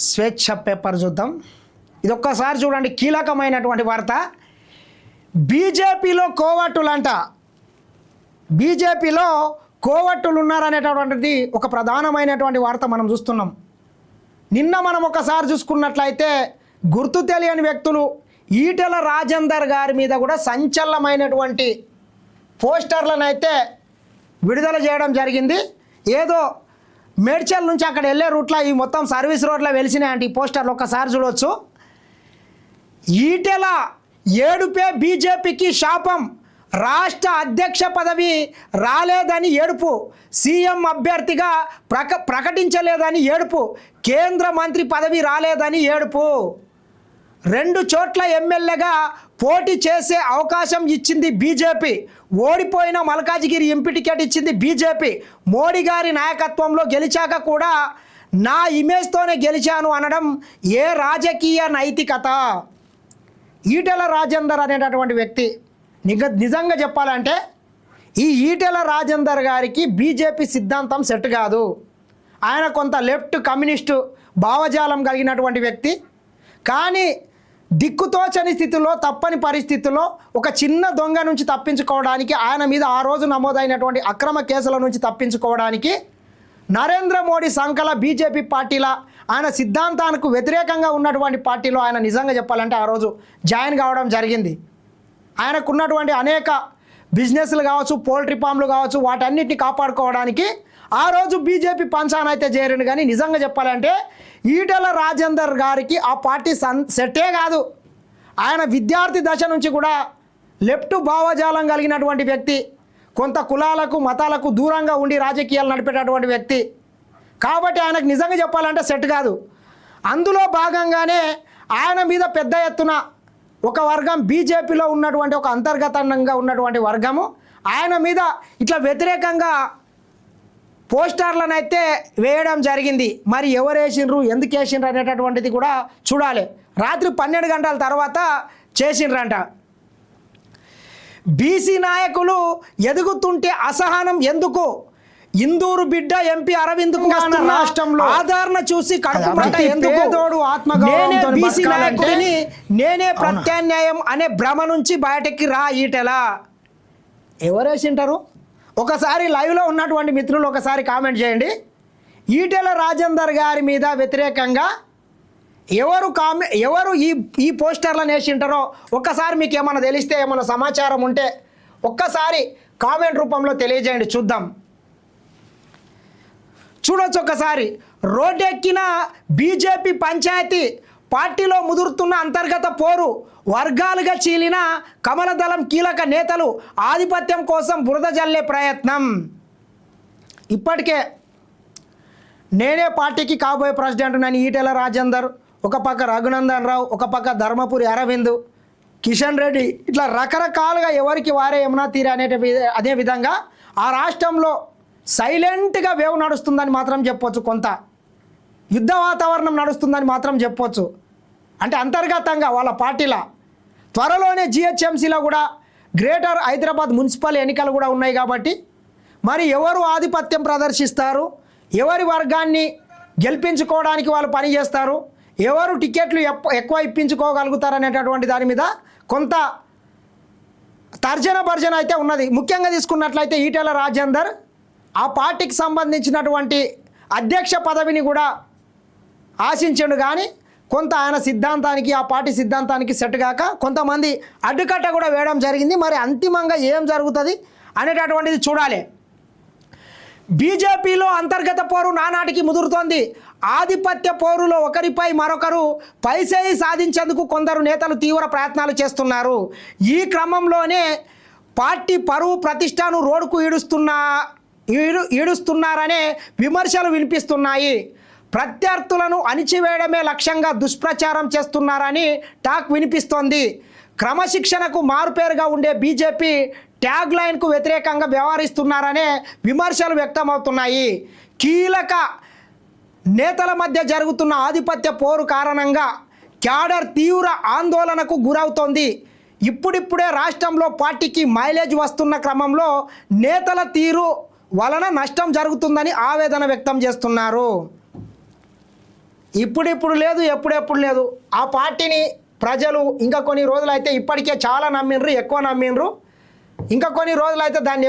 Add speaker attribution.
Speaker 1: స్వేచ్ఛ పేపర్ చూద్దాం. ఇది ఒక్కసారి చూడండి, కీలకమైనటువంటి వార్త. బీజేపీలో కోవట్టులంట, బీజేపీలో కోవట్టులు ఉన్నారనేటటువంటిది ఒక ప్రధానమైనటువంటి వార్త మనం చూస్తున్నాం. నిన్న మనం ఒకసారి చూసుకున్నట్లయితే గుర్తు తెలియని వ్యక్తులు ఈటెల రాజేందర్ గారి మీద కూడా సంచలనమైనటువంటి పోస్టర్లను అయితే విడుదల చేయడం జరిగింది. ఏదో మేడ్చల్ నుంచి అక్కడ వెళ్ళే రూట్లో ఈ మొత్తం సర్వీస్ రోడ్లో వెలిసినాయంటే ఈ పోస్టర్లు ఒక్కసారి చూడవచ్చు. ఈటెల ఏడుపే బీజేపీకి శాపం, రాష్ట్ర అధ్యక్ష పదవి రాలేదని ఏడుపు, సీఎం అభ్యర్థిగా ప్రకటించలేదని ఏడుపు, కేంద్ర మంత్రి పదవి రాలేదని ఏడుపు, 2 చోట్ల ఎమ్మెల్యేగా పోటీ చేసే అవకాశం ఇచ్చింది బీజేపీ, ఓడిపోయిన మల్కాజిగిరి ఎంపీ టికెట్ ఇచ్చింది బీజేపీ, మోడీ గారి నాయకత్వంలో గెలిచాక కూడా నా ఇమేజ్తోనే గెలిచాను అనడం ఏ రాజకీయ నైతికత? ఈటెల రాజేందర్ అనేటటువంటి వ్యక్తి నిజంగా చెప్పాలంటే ఈ ఈటెల రాజేందర్ గారికి బీజేపీ సిద్ధాంతం సెట్ కాదు. ఆయన కొంత లెఫ్ట్ కమ్యూనిస్టు భావజాలం కలిగినటువంటి వ్యక్తి. కానీ దిక్కుతోచని స్థితిలో, తప్పని పరిస్థితుల్లో ఒక చిన్న దొంగ నుంచి తప్పించుకోవడానికి, ఆయన మీద ఆ రోజు నమోదైనటువంటి అక్రమ కేసుల నుంచి తప్పించుకోవడానికి నరేంద్ర మోడీ సంకల బీజేపీ పార్టీల ఆయన సిద్ధాంతానికి వ్యతిరేకంగా ఉన్నటువంటి పార్టీలో ఆయన నిజంగా చెప్పాలంటే ఆ రోజు జాయిన్ కావడం జరిగింది. ఆయనకున్నటువంటి అనేక బిజినెస్లు కావచ్చు, పోల్ట్రీ ఫామ్లు కావచ్చు, వాటన్నిటిని కాపాడుకోవడానికి ఆ రోజు బీజేపీ పంచానైతే చేరిండు. కానీ నిజంగా చెప్పాలంటే ఈటెల రాజేందర్ గారికి ఆ పార్టీ సెట్టే కాదు. ఆయన విద్యార్థి దశ నుంచి కూడా లెఫ్ట్ భావజాలం కలిగినటువంటి వ్యక్తి, కొంత కులాలకు మతాలకు దూరంగా ఉండి రాజకీయాలు నడిపేటటువంటి వ్యక్తి. కాబట్టి ఆయనకు నిజంగా చెప్పాలంటే సెట్ కాదు. అందులో భాగంగానే ఆయన మీద పెద్ద ఎత్తున ఒక వర్గం, బీజేపీలో ఉన్నటువంటి ఒక అంతర్గతంగా ఉన్నటువంటి వర్గము ఆయన మీద ఇట్లా వ్యతిరేకంగా పోస్టర్లను అయితే వేయడం జరిగింది. మరి ఎవరు వేసిండ్రు, ఎందుకు వేసిండ్రు అనేటటువంటిది కూడా చూడాలి. రాత్రి 12 గంటల తర్వాత చేసిండ్రంట. బీసీ నాయకులు ఎదుగుతుంటే అసహనం ఎందుకు? ఇందూరు బిడ్డ ఎంపీ అరవింద్కు రాష్ట్రంలో ఆదరణ చూసి బీసీ నాయకుడిని నేనే ప్రత్యామ్నాయం అనే భ్రమ నుంచి బయటకి రా ఈటెల. ఎవరేసింటారు? ఒకసారి లైవ్లో ఉన్నటువంటి మిత్రులు ఒకసారి కామెంట్ చేయండి. ఈటెల రాజేందర్ గారి మీద వ్యతిరేకంగా ఎవరు ఈ పోస్టర్లను వేసింటారో ఒక్కసారి మీకు ఏమైనా తెలిస్తే, ఏమైనా సమాచారం ఉంటే ఒక్కసారి కామెంట్ రూపంలో తెలియజేయండి, చూద్దాం. చూడొచ్చు ఒకసారి. రోడ్డెక్కిన బీజేపీ పంచాయతీ, పార్టీలో ముదురుతున్న అంతర్గత పోరు, వర్గాలుగా చీలిన కమలదళం కీలక నేతలు, ఆధిపత్యం కోసం బురద జల్లే ప్రయత్నం. ఇప్పటికే నేనే పార్టీకి కాబోయే ప్రెసిడెంట్ నని ఈటెల రాజేందర్, ఒక పక్క రఘునందన్ రావు, ఒక పక్క ధర్మపురి అరవింద్, కిషన్ రెడ్డి, ఇట్లా రకరకాలుగా ఎవరికి వారే యమునా తీరే అదే విధంగా ఆ రాష్ట్రంలో సైలెంట్గా వేవ్ నడుస్తుందని మాత్రం చెప్పొచ్చు. కొంత యుద్ధ వాతావరణం నడుస్తుందని మాత్రం చెప్పొచ్చు. అంటే అంతర్గతంగా వాళ్ళ పార్టీల త్వరలోనే జిహెచ్ఎంసీలో కూడా గ్రేటర్ హైదరాబాద్ మున్సిపల్ ఎన్నికలు కూడా ఉన్నాయి. కాబట్టి మరి ఎవరు ఆధిపత్యం ప్రదర్శిస్తారు, ఎవరి వర్గాన్ని గెలిపించుకోవడానికి వాళ్ళు పనిచేస్తారు, ఎవరు టికెట్లు ఎక్కువ ఇప్పించుకోగలుగుతారు అనేటటువంటి దాని మీద కొంత తర్జన భర్జన అయితే ఉన్నది. ముఖ్యంగా తీసుకున్నట్లయితే ఈటెల రాజేందర్ ఆ పార్టీకి సంబంధించినటువంటి అధ్యక్ష పదవిని కూడా ఆశించండు. కానీ కొంత ఆయన సిద్ధాంతానికి, ఆ పార్టీ సిద్ధాంతానికి సెట్ కాక కొంతమంది అడ్డుకట్ట కూడా వేయడం జరిగింది. మరి అంతిమంగా ఏం జరుగుతుంది అనేటటువంటిది చూడాలి. బీజేపీలో అంతర్గత పోరు నానాటికి ముదురుతోంది. ఆధిపత్య పోరులో ఒకరిపై మరొకరు పైసేయి సాధించేందుకు కొందరు నేతలు తీవ్ర ప్రయత్నాలు చేస్తున్నారు. ఈ క్రమంలోనే పార్టీ పరువు ప్రతిష్టను రోడ్డుకు ఈడుస్తున్నారనే విమర్శలు వినిపిస్తున్నాయి. ప్రత్యర్థులను అణిచివేయడమే లక్ష్యంగా దుష్ప్రచారం చేస్తున్నారని టాక్ వినిపిస్తోంది. క్రమశిక్షణకు మారుపేరుగా ఉండే బీజేపీ ట్యాగ్ లైన్కు వ్యతిరేకంగా వ్యవహరిస్తున్నారనే విమర్శలు వ్యక్తమవుతున్నాయి. కీలక నేతల మధ్య జరుగుతున్న ఆధిపత్య పోరు కారణంగా క్యాడర్ తీవ్ర ఆందోళనకు గురవుతోంది. ఇప్పుడిప్పుడే రాష్ట్రంలో పార్టీకి మైలేజ్ వస్తున్న క్రమంలో నేతల తీరు వలన నష్టం జరుగుతుందని ఆవేదన వ్యక్తం చేస్తున్నారు. ఇప్పుడిప్పుడు లేదు, ఎప్పుడెప్పుడు లేదు. ఆ పార్టీని ప్రజలు ఇంకా కొన్ని రోజులు అయితే ఇప్పటికే చాలా నమ్మిండ్రు, ఎక్కువ నమ్మిండ్రు. ఇంకా కొన్ని రోజులు అయితే దాన్ని